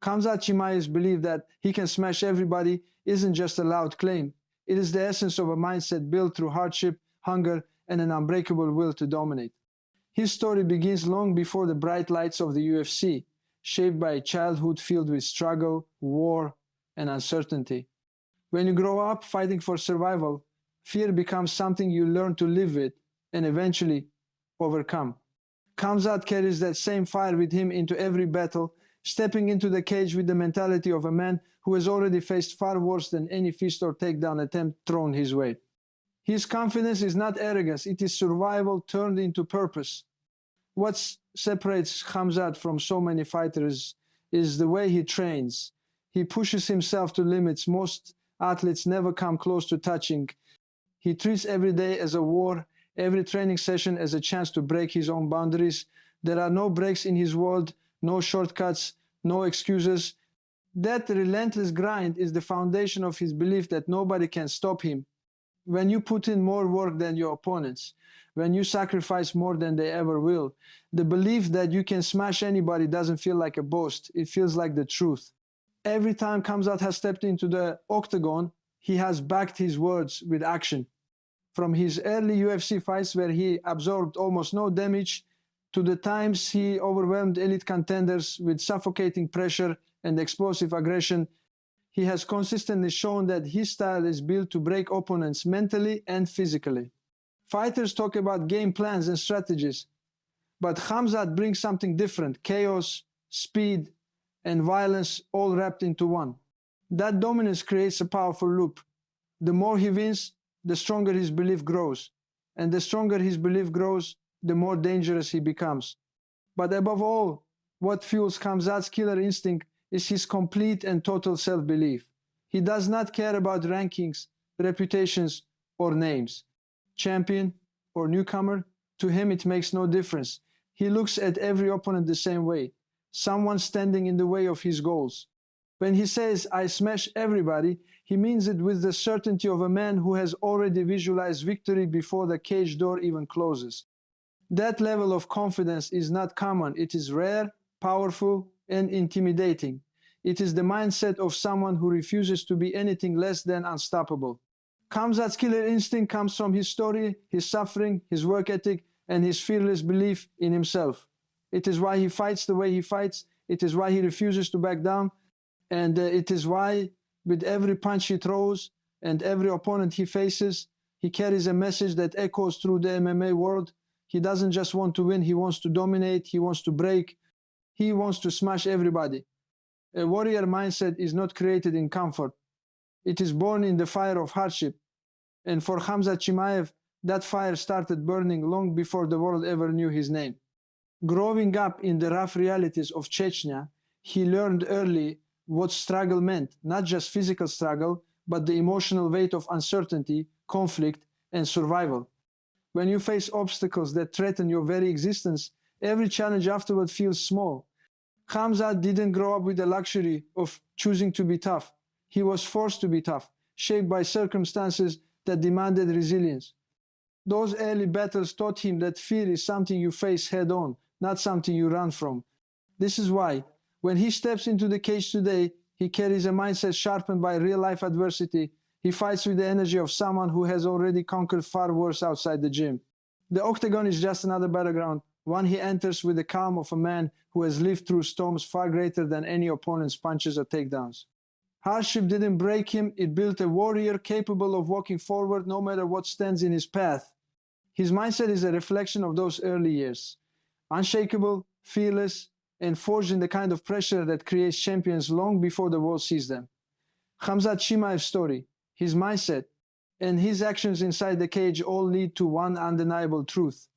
Khamzat Chimaev's belief that he can smash everybody isn't just a loud claim. It is the essence of a mindset built through hardship, hunger, and an unbreakable will to dominate. His story begins long before the bright lights of the UFC, shaped by a childhood filled with struggle, war, and uncertainty. When you grow up fighting for survival, fear becomes something you learn to live with and eventually overcome. Khamzat carries that same fire with him into every battle, stepping into the cage with the mentality of a man who has already faced far worse than any fist or takedown attempt thrown his way. His confidence is not arrogance, it is survival turned into purpose. What separates Khamzat from so many fighters is the way he trains. He pushes himself to limits most athletes never come close to touching. He treats every day as a war, every training session as a chance to break his own boundaries. There are no breaks in his world, no shortcuts, no excuses. That relentless grind is the foundation of his belief that nobody can stop him. When you put in more work than your opponents, when you sacrifice more than they ever will, the belief that you can smash anybody doesn't feel like a boast, it feels like the truth. Every time Khamzat has stepped into the octagon, he has backed his words with action. From his early UFC fights where he absorbed almost no damage, to the times he overwhelmed elite contenders with suffocating pressure and explosive aggression, he has consistently shown that his style is built to break opponents mentally and physically. Fighters talk about game plans and strategies, but Khamzat brings something different: chaos, speed, and violence all wrapped into one. That dominance creates a powerful loop. The more he wins, the stronger his belief grows. And the stronger his belief grows, the more dangerous he becomes. But above all, what fuels Khamzat's killer instinct is his complete and total self-belief. He does not care about rankings, reputations, or names. Champion or newcomer, to him it makes no difference. He looks at every opponent the same way, someone standing in the way of his goals. When he says, "I smash everybody," he means it with the certainty of a man who has already visualized victory before the cage door even closes. That level of confidence is not common. It is rare, powerful, and intimidating. It is the mindset of someone who refuses to be anything less than unstoppable. Khamzat's killer instinct comes from his story, his suffering, his work ethic, and his fearless belief in himself. It is why he fights the way he fights. It is why he refuses to back down. And it is why, with every punch he throws and every opponent he faces, he carries a message that echoes through the MMA world. He doesn't just want to win, he wants to dominate, he wants to break, he wants to smash everybody. A warrior mindset is not created in comfort. It is born in the fire of hardship. And for Khamzat Chimaev, that fire started burning long before the world ever knew his name. Growing up in the rough realities of Chechnya, he learned early what struggle meant, not just physical struggle, but the emotional weight of uncertainty, conflict, and survival. When you face obstacles that threaten your very existence, every challenge afterward feels small. Khamzat didn't grow up with the luxury of choosing to be tough. He was forced to be tough, shaped by circumstances that demanded resilience. Those early battles taught him that fear is something you face head-on, not something you run from. This is why, when he steps into the cage today, he carries a mindset sharpened by real-life adversity. He fights with the energy of someone who has already conquered far worse outside the gym. The octagon is just another battleground, one he enters with the calm of a man who has lived through storms far greater than any opponent's punches or takedowns. Hardship didn't break him, it built a warrior capable of walking forward no matter what stands in his path. His mindset is a reflection of those early years. Unshakable, fearless, and forged in the kind of pressure that creates champions long before the world sees them. Khamzat Chimaev's story, his mindset, and his actions inside the cage all lead to one undeniable truth.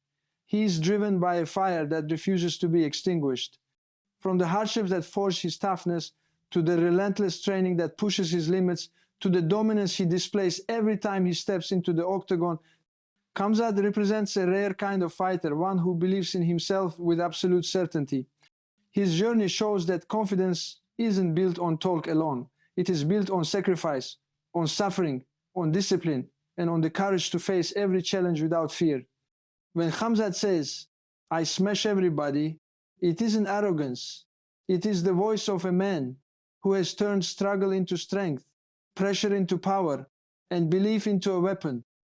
He is driven by a fire that refuses to be extinguished. From the hardships that forge his toughness, to the relentless training that pushes his limits, to the dominance he displays every time he steps into the octagon, Khamzat represents a rare kind of fighter, one who believes in himself with absolute certainty. His journey shows that confidence isn't built on talk alone. It is built on sacrifice, on suffering, on discipline, and on the courage to face every challenge without fear. When Khamzat says, "I smash everybody," it isn't arrogance. It is the voice of a man who has turned struggle into strength, pressure into power, and belief into a weapon.